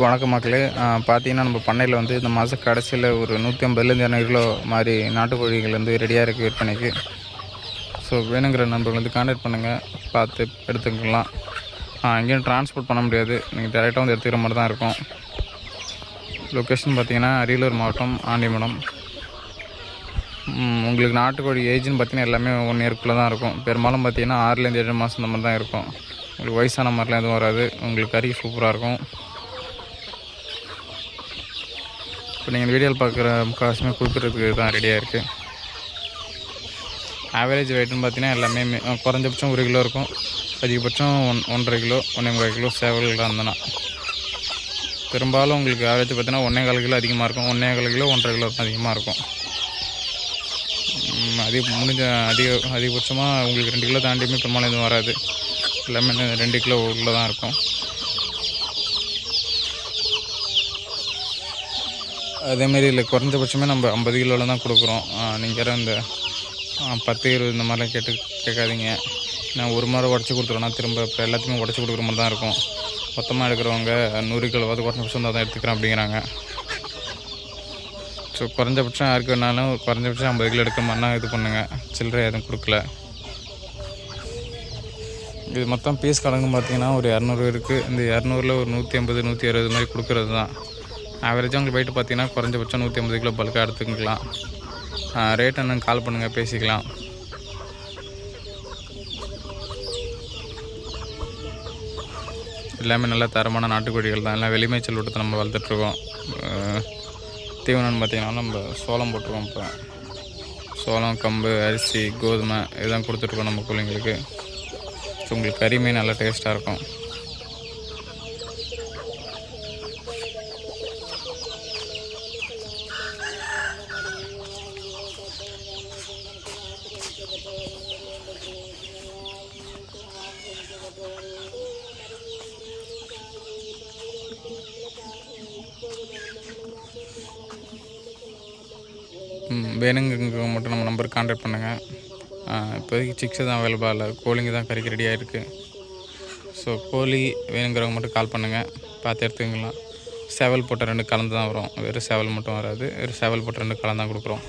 வணக்கம் மக்களே. பார்த்தீங்கன்னா நம்ம பண்ணையில் வந்து இந்த மாதம் கடைசியில் ஒரு 150லேருந்து 200 கிலோ மாதிரி நாட்டுக்கோழிகள் வந்து ரெடியாக இருக்குது விற்பனைக்கு. ஸோ வேணுங்கிற நம்பர்கள் வந்து கான்டாக்ட் பண்ணுங்கள், பார்த்து எடுத்துக்கலாம். எங்கேயும் ட்ரான்ஸ்போர்ட் பண்ண முடியாது, நீங்கள் டேரெக்டாக வந்து எடுத்துக்கிற மாதிரி தான் இருக்கும். லொக்கேஷன் பார்த்தீங்கன்னா அரியலூர் மாவட்டம் ஆண்டிமடம். உங்களுக்கு நாட்டுக்கோழி ஏஜ்னு பார்த்தீங்கன்னா எல்லாமே 1 இயர்க்குள்ளே தான் இருக்கும். பெரும்பாலும் பார்த்தீங்கன்னா 6லேருந்து 7 மாதம் இந்த மாதிரி தான் இருக்கும். உங்களுக்கு வயசான மாதிரிலாம் எதுவும் வராது. உங்களுக்கு கறி சூப்பராக இருக்கும். இப்போ நீங்கள் வீடியோவில் பார்க்குற முக்கால்வாசியுமே கொடுக்குறதுக்கு தான் ரெடியாக இருக்குது. ஆவரேஜ் வெயிட்னு பார்த்தீங்கன்னா எல்லாமே குறைஞ்சபட்சம் 1 கிலோ இருக்கும், அதிகபட்சம் 1.5 கிலோ 1.25 கிலோ சேவல்கள் இருந்தனா. பெரும்பாலும் உங்களுக்கு ஆவரேஜ் பார்த்தீங்கன்னா 1.25 கிலோ அதிகமாக இருக்கும், 1.25 கிலோ 1.5 கிலோ அதிகமாக இருக்கும். அதிகபட்சமாக உங்களுக்கு 2 கிலோ தாண்டியுமே பெரும்பாலும் எதுவும் வராது. எல்லாமே 2 கிலோ உள்ளே தான் இருக்கும். அதேமாரி இல்லை குறைஞ்சபட்சமே நம்ம 50 கிலோவில் தான் கொடுக்குறோம். நீங்கள் இந்த 10-20 இந்த மாதிரிலாம் கேட்காதீங்க. நான் ஒரு முறை உடச்சி கொடுத்துருவோன்னா திரும்ப இப்போ எல்லாத்தையுமே உடச்சி கொடுக்குற மாதிரி தான் இருக்கும். மொத்தமாக எடுக்கிறவங்க 100 கிலோவாவது குறைஞ்சபட்சம் தான் எடுத்துக்கிறேன் அப்படிங்கிறாங்க. ஸோ குறைஞ்சபட்சம் யாருக்கு வேணாலும் குறைஞ்சபட்சம் 50 கிலோ எடுக்கிற மாதிரினா இது பண்ணுங்கள். சில்லறை எதுவும் கொடுக்கல. இது மொத்தம் பீஸ் கணக்குன்னு பார்த்தீங்கன்னா ஒரு 200 இருக்குது. இந்த 200ல் ஒரு 150 160 மாதிரி கொடுக்குறது தான். ஆவரேஜாக உங்களுக்கு போய்ட்டு பார்த்தீங்கன்னா குறைஞ்சபட்சம் 150 கிலோ பல்காக எடுத்துக்கலாம். ரேட் என்னன்னு கால் பண்ணுங்கள், பேசிக்கலாம். எல்லாமே நல்ல தரமான நாட்டுக்கோழிகள் தான். எல்லாம் வெளிமேய்ச்சல் விட்டு நம்ம வளர்த்துட்ருக்கோம். தீவனம்னு பார்த்தீங்கன்னா நம்ம சோளம் போட்டிருக்கோம். இப்போ சோளம், கம்பு, அரிசி, கோதுமை இதுதான் கொடுத்துட்ருக்கோம் நம்ம கோழிங்களுக்கு. ஸோ உங்களுக்கு கறிமே நல்லா டேஸ்ட்டாக இருக்கும். வேணுங்க மட்டும் நம்ம நம்பருக்கு கான்டாக்ட் பண்ணுங்கள். இப்போதைக்கு சிக்ஸு தான் அவைலபிளாக இல்லை, கோழிங்க தான் கறிக்கு ரெடியாக இருக்குது. ஸோ கோழி வேணுங்கிறவங்க மட்டும் கால் பண்ணுங்கள், பார்த்து எடுத்துக்கலாம். சேவல் போட்ட 2 கலந்து தான் வரும், வெறும் சேவல் மட்டும் வராது. வெறும் சேவல் போட்ட 2 கலந்து தான் கொடுக்குறோம்.